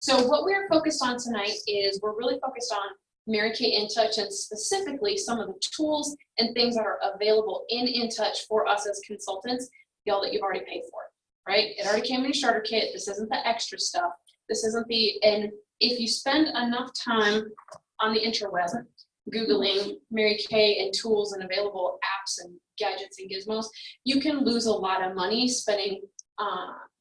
So what we're focused on tonight is we're really focused on Mary Kay InTouch and specifically some of the tools and things that are available in InTouch for us as consultants, y'all, that you've already paid for, right? It already came in a starter kit. This isn't the extra stuff. This isn't and if you spend enough time on the interweb, Googling Mary Kay and tools and available apps and gadgets and gizmos, you can lose a lot of money spending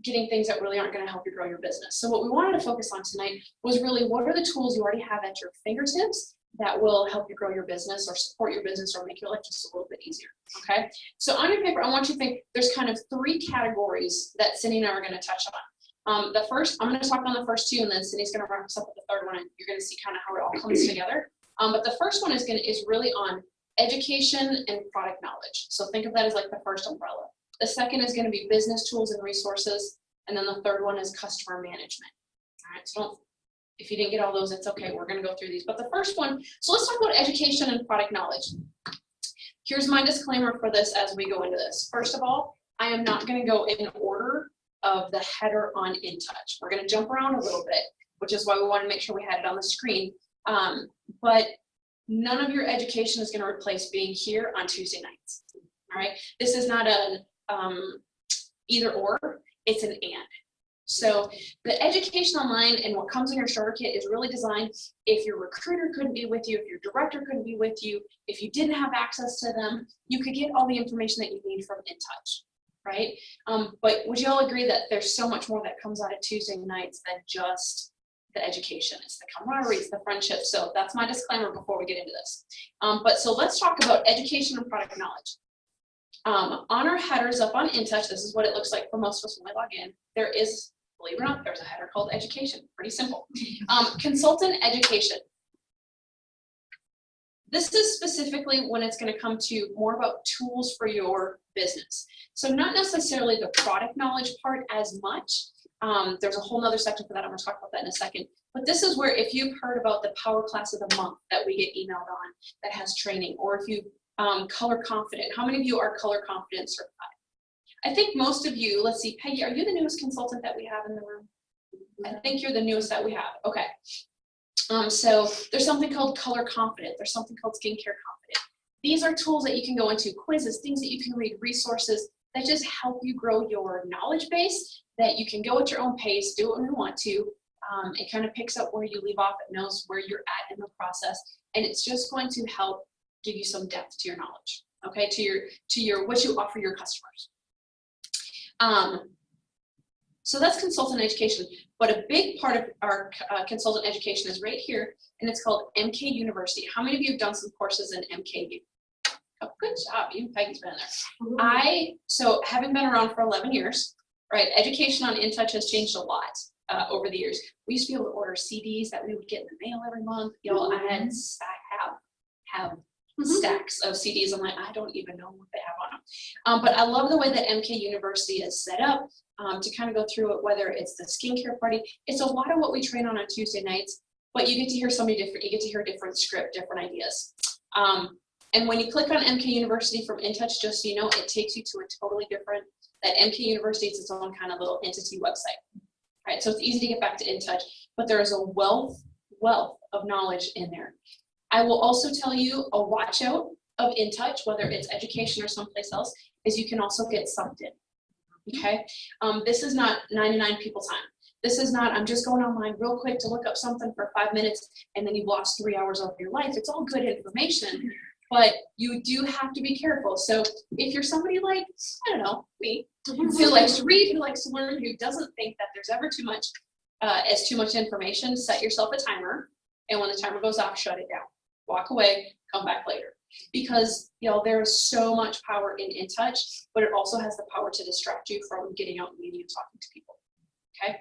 getting things that really aren't going to help you grow your business. So what we wanted to focus on tonight was really what are the tools you already have at your fingertips that will help you grow your business or support your business or make your life just a little bit easier, okay? So on your paper, I want you to think there's kind of 3 categories that Cindy and I are going to touch on. The first, I'm going to talk on the first 2, and then Cindy's going to wrap us up with the third one, and you're going to see kind of how it all comes together. But the first one is really on education and product knowledge. So think of that as like the first umbrella. The second is going to be business tools and resources. And then the third one is customer management. All right, so if you didn't get all those, it's okay. We're going to go through these. But the first one, so let's talk about education and product knowledge. Here's my disclaimer for this as we go into this. First of all, I am not going to go in order of the header on InTouch. We're going to jump around a little bit, which is why we want to make sure we had it on the screen. But none of your education is going to replace being here on Tuesday nights. All right, this is not an either or, it's an and. So the education online and what comes in your starter kit is really designed if your recruiter couldn't be with you, if your director couldn't be with you, if you didn't have access to them, you could get all the information that you need from InTouch, right? But would you all agree that there's so much more that comes out of Tuesday nights than just the education? It's the camaraderie, it's the friendship. So that's my disclaimer before we get into this. But so let's talk about education and product knowledge. On our headers up on InTouch, this is what it looks like for most of us when we log in. There is, believe it or not, there's a header called education. Pretty simple. Consultant education. This is specifically when it's going to come to more about tools for your business. So not necessarily the product knowledge part as much. There's a whole nother section for that. I'm going to talk about that in a second. But this is where if you've heard about the power class of the month that we get emailed on that has training, or if you color confident. How many of you are color confident certified? I think most of you, let's see, Peggy, are you the newest consultant that we have in the room? I think you're the newest that we have. Okay. So there's something called color confident. There's something called skincare confident. These are tools that you can go into, quizzes, things that you can read, resources that just help you grow your knowledge base, that you can go at your own pace, do it when you want to. It kind of picks up where you leave off. It knows where you're at in the process. And it's just going to help give you some depth to your knowledge, okay, to your what you offer your customers. So that's consultant education, but a big part of our consultant education is right here, and it's called MK University. How many of you have done some courses in MKU? Oh, good job, even Peggy's been there. So having been around for 11 years, right, education on InTouch has changed a lot over the years. We used to be able to order CDs that we would get in the mail every month. Y'all, I have stacks of CDs. I'm like, I don't even know what they have on them. But I love the way that MK University is set up to kind of go through it, whether it's the skincare party. It's a lot of what we train on Tuesday nights, but you get to hear somebody different. You get to hear a different script, different ideas. And when you click on MK University from InTouch, just so you know, it takes you to a totally different, that MK University is its own kind of little entity website. Right, so it's easy to get back to InTouch, but there is a wealth of knowledge in there. I will also tell you a watch out of InTouch, whether it's education or someplace else, is you can also get sucked in, okay? This is not 99 people time. This is not, I'm just going online real quick to look up something for 5 minutes and then you've lost 3 hours of your life. It's all good information, but you do have to be careful. So if you're somebody like, I don't know, me, who likes to read, who likes to learn, who doesn't think that there's ever too much information, set yourself a timer, and when the timer goes off, shut it down. Walk away, come back later. Because, you know, there's so much power in InTouch, but it also has the power to distract you from getting out and meeting and talking to people, okay?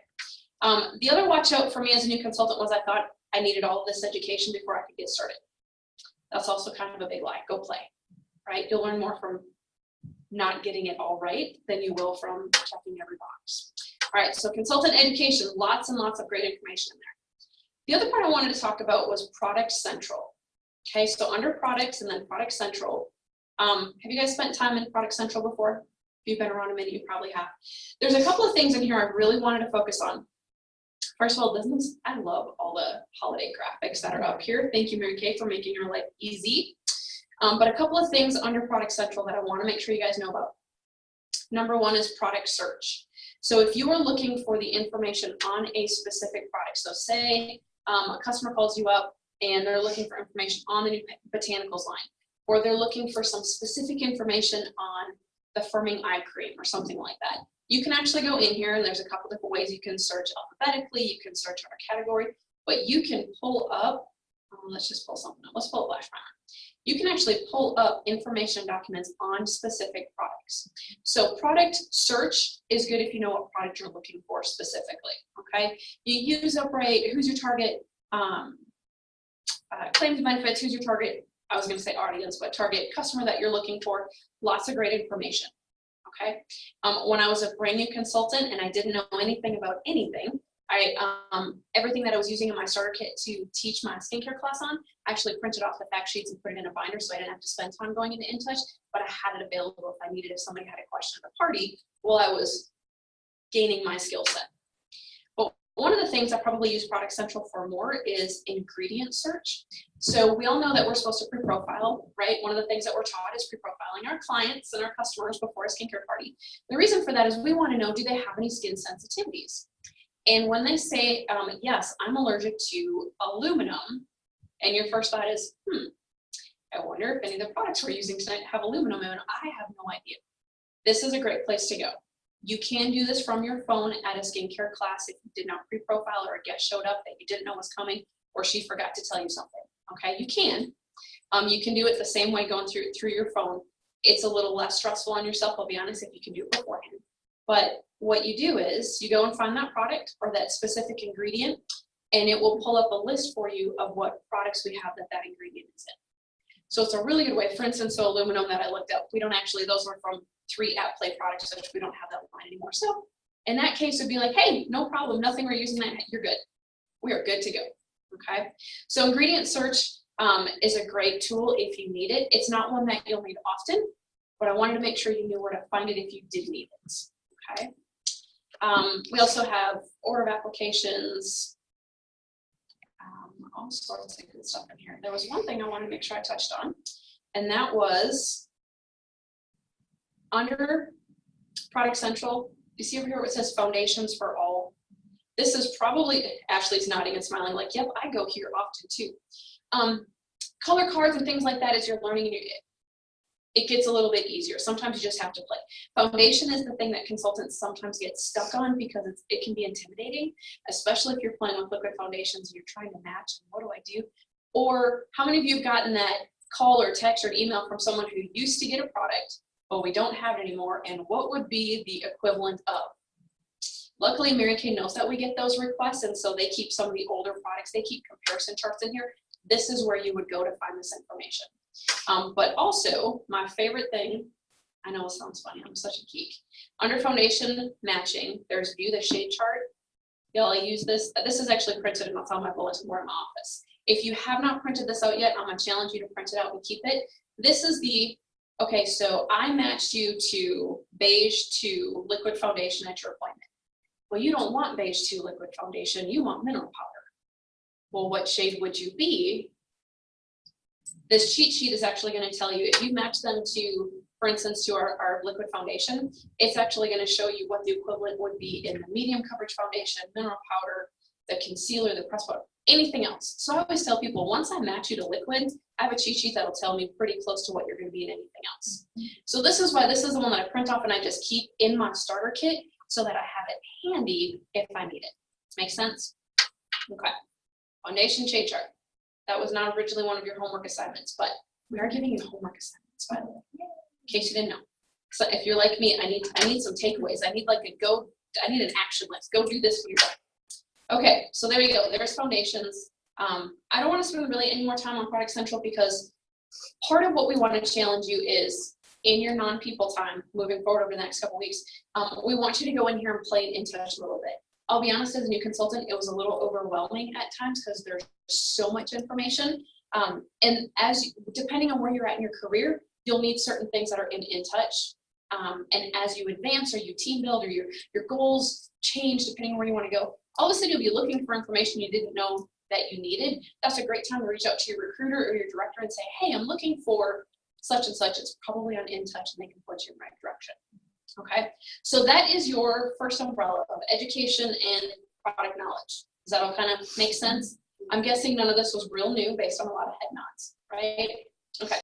The other watch out for me as a new consultant was I thought I needed all of this education before I could get started. That's also kind of a big lie. Go play, right? You'll learn more from not getting it all right than you will from checking every box. All right, so consultant education, lots and lots of great information in there. The other part I wanted to talk about was Product Central. Okay, so under products and then Product Central, have you guys spent time in Product Central before? If you've been around a minute, you probably have. There's a couple of things in here I really wanted to focus on. First of all, I love all the holiday graphics that are up here. Thank you, Mary Kay, for making your life easy. But a couple of things under Product Central that I want to make sure you guys know about. Number one is product search. So if you are looking for the information on a specific product, so say a customer calls you up and they're looking for information on the new botanicals line, or they're looking for some specific information on the firming eye cream or something like that. You can actually go in here and there's a couple different ways you can search alphabetically, you can search on a category, but you can pull up, let's just pull something up. Let's pull up Flash Primer. You can actually pull up information documents on specific products. So product search is good if you know what product you're looking for specifically, okay? You use up right, who's your target, claims and benefits, who's your target, I was gonna say audience, but target customer that you're looking for, lots of great information, okay? When I was a brand new consultant and I didn't know anything about anything, everything that I was using in my starter kit to teach my skincare class on, I actually printed off the fact sheets and put it in a binder so I didn't have to spend time going into InTouch, but I had it available if I needed, if somebody had a question at a party while I was gaining my skill set. But one of the things I probably use Product Central for more is ingredient search. So we all know that we're supposed to pre-profile, right? One of the things that we're taught is pre-profiling our clients and our customers before a skincare party. The reason for that is we want to know, do they have any skin sensitivities? And when they say, yes, I'm allergic to aluminum, and your first thought is, I wonder if any of the products we're using tonight have aluminum in it. I have no idea. This is a great place to go. You can do this from your phone at a skincare class if you did not pre-profile or a guest showed up that you didn't know was coming or she forgot to tell you something, okay? You can. You can do it the same way going through your phone. It's a little less stressful on yourself, I'll be honest, if you can do it beforehand. But what you do is you go and find that product or that specific ingredient, and it will pull up a list for you of what products we have that ingredient is in. So it's a really good way. For instance, so aluminum that I looked up, we don't actually, those were from 3 At Play products, which we don't have that line anymore. So in that case, it'd be like, hey, no problem, nothing we're using that, you're good. We are good to go, okay? So ingredient search is a great tool if you need it. It's not one that you'll need often, but I wanted to make sure you knew where to find it if you did need it. Okay. We also have order of applications, all sorts of good stuff in here. There was one thing I wanted to make sure I touched on, and that was under Product Central. You see over here where it says foundations for all. This is probably, Ashley's nodding and smiling like, yep, I go here often too. Color cards and things like that as you're learning, it gets a little bit easier. Sometimes you just have to play. Foundation is the thing that consultants sometimes get stuck on because it can be intimidating, especially if you're playing with liquid foundations and you're trying to match, and what do I do? Or how many of you have gotten that call or text or email from someone who used to get a product, but we don't have it anymore, and what would be the equivalent of? Luckily, Mary Kay knows that we get those requests, and so they keep some of the older products, they keep comparison charts in here. This is where you would go to find this information. But also, my favorite thing, I know it sounds funny, I'm such a geek. Under foundation matching, there's view the shade chart. Y'all use this. This is actually printed and it's on my bulletin board in my office. If you have not printed this out yet, I'm gonna challenge you to print it out and keep it. This is the, okay, so I matched you to beige to liquid foundation at your appointment. Well, you don't want beige to liquid foundation, you want mineral powder. Well, what shade would you be? This cheat sheet is actually going to tell you if you match them to, for instance, to our liquid foundation, it's actually going to show you what the equivalent would be in the medium coverage foundation, mineral powder, the concealer, the press powder, anything else. So I always tell people, once I match you to liquid, I have a cheat sheet that'll tell me pretty close to what you're going to be in anything else. So this is why this is the one that I print off and I just keep in my starter kit so that I have it handy if I need it. Make sense? Okay. Foundation shade chart. That was not originally one of your homework assignments, but we are giving you homework assignments, by the way, in case you didn't know. So if you're like me, I need some takeaways. I need I need an action list. Go do this when you're done. Okay, so there you go. There's foundations. I don't want to spend really any more time on Product Central because part of what we want to challenge you is in your non-people time, moving forward over the next couple of weeks, we want you to go in here and play in InTouch a little bit. I'll be honest, as a new consultant, it was a little overwhelming at times because there's so much information. And depending on where you're at in your career, you'll need certain things that are in InTouch. And as you advance or you team build or your goals change depending on where you want to go, All of a sudden you'll be looking for information you didn't know that you needed. That's a great time to reach out to your recruiter or your director and say, hey, I'm looking for such and such. It's probably on InTouch and they can point you in the right direction. Okay, so that is your first umbrella of education and product knowledge. Does that all kind of make sense? I'm guessing none of this was real new based on a lot of head nods, right? Okay,